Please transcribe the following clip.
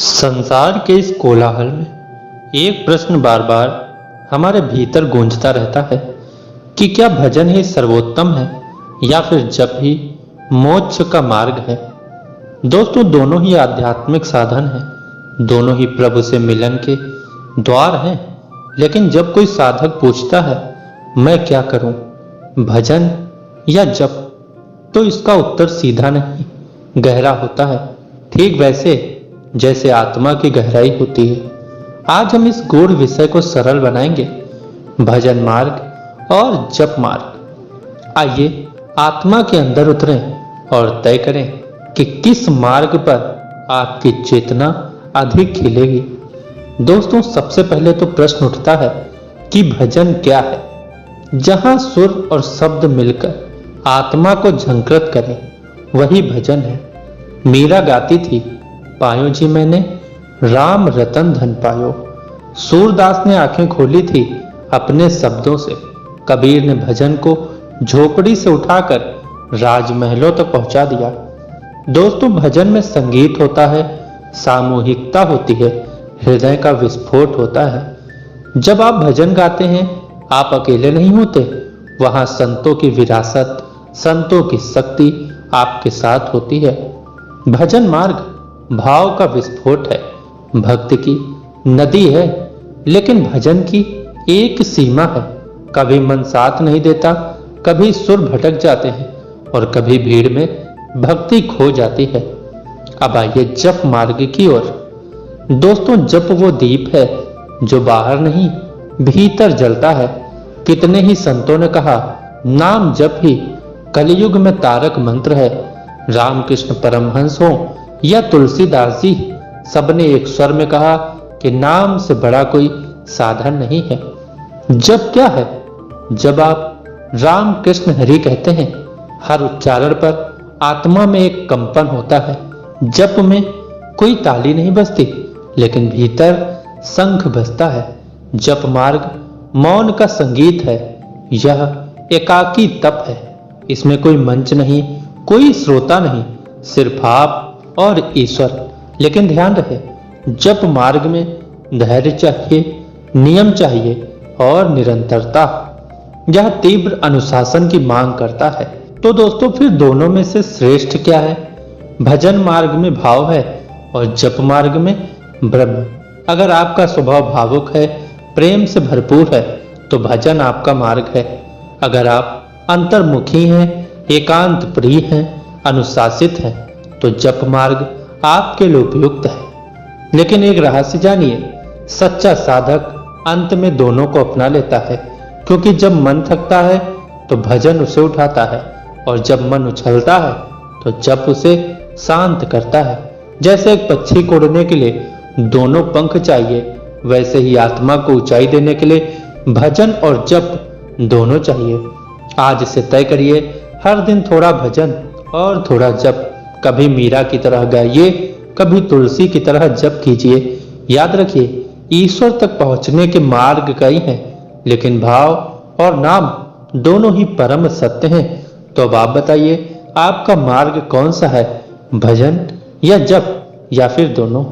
संसार के इस कोलाहल में एक प्रश्न बार बार हमारे भीतर गूंजता रहता है कि क्या भजन ही सर्वोत्तम है या फिर जप ही मोक्ष का मार्ग है। दोस्तों, दोनों ही आध्यात्मिक साधन हैं, दोनों ही प्रभु से मिलन के द्वार हैं। लेकिन जब कोई साधक पूछता है मैं क्या करूं, भजन या जप, तो इसका उत्तर सीधा नहीं, गहरा होता है, ठीक वैसे जैसे आत्मा की गहराई होती है। आज हम इस गूढ़ विषय को सरल बनाएंगे, भजन मार्ग और जप मार्ग। आइए आत्मा के अंदर उतरें और तय करें कि किस मार्ग पर आपकी चेतना अधिक खिलेगी। दोस्तों, सबसे पहले तो प्रश्न उठता है कि भजन क्या है। जहां सुर और शब्द मिलकर आत्मा को झंकृत करें, वही भजन है। मीरा गाती थी, पायो जी मैंने राम रतन धन पायो। सूरदास ने आंखें खोली थी अपने शब्दों से। कबीर ने भजन को झोपड़ी से उठाकर राजमहलों तक पहुंचा दिया। दोस्तों, भजन में संगीत होता है, सामूहिकता होती है, हृदय का विस्फोट होता है। जब आप भजन गाते हैं, आप अकेले नहीं होते, वहां संतों की विरासत, संतों की शक्ति आपके साथ होती है। भजन मार्ग भाव का विस्फोट है, भक्ति की नदी है, लेकिन भजन की एक सीमा है। कभी मन साथ नहीं देता, कभी सुर भटक जाते हैं और कभी भीड़ में भक्ति खो जाती है। अब आइए जप मार्ग की ओर। दोस्तों, जप वो दीप है जो बाहर नहीं भीतर जलता है। कितने ही संतों ने कहा नाम जप ही कलयुग में तारक मंत्र है। रामकृष्ण परमहंस हो या तुलसीदास जी, सबने एक स्वर में कहा कि नाम से बड़ा कोई साधन नहीं है। जप क्या है? जब आप राम कृष्ण हरि कहते हैं, हर उच्चारण पर आत्मा में एक कंपन होता है। जप में कोई ताली नहीं बजती, लेकिन भीतर शंख बजता है। जप मार्ग मौन का संगीत है, यह एकाकी तप है। इसमें कोई मंच नहीं, कोई श्रोता नहीं, सिर्फ आप और ईश्वर। लेकिन ध्यान रहे, जप मार्ग में धैर्य चाहिए, नियम चाहिए और निरंतरता। यह तीव्र अनुशासन की मांग करता है। तो दोस्तों, फिर दोनों में से श्रेष्ठ क्या है? भजन मार्ग में भाव है और जप मार्ग में ब्रह्म। अगर आपका स्वभाव भावुक है, प्रेम से भरपूर है, तो भजन आपका मार्ग है। अगर आप अंतर्मुखी हैं, एकांत प्रिय हैं, अनुशासित हैं, तो जप मार्ग आपके लिए उपयुक्त है। लेकिन एक रहस्य जानिए, सच्चा साधक अंत में दोनों को अपना लेता है, क्योंकि जब मन थकता है तो भजन उसे उठाता है, और जब मन उछलता है तो जप उसे शांत करता है। जैसे एक पक्षी को उड़ने के लिए दोनों पंख चाहिए, वैसे ही आत्मा को ऊंचाई देने के लिए भजन और जप दोनों चाहिए। आज से तय करिए, हर दिन थोड़ा भजन और थोड़ा जप। कभी मीरा की तरह गाइए, कभी तुलसी की तरह जप कीजिए। याद रखिए, ईश्वर तक पहुंचने के मार्ग कई हैं, लेकिन भाव और नाम दोनों ही परम सत्य हैं। तो अब आप बताइए, आपका मार्ग कौन सा है? भजन या जप, या फिर दोनों?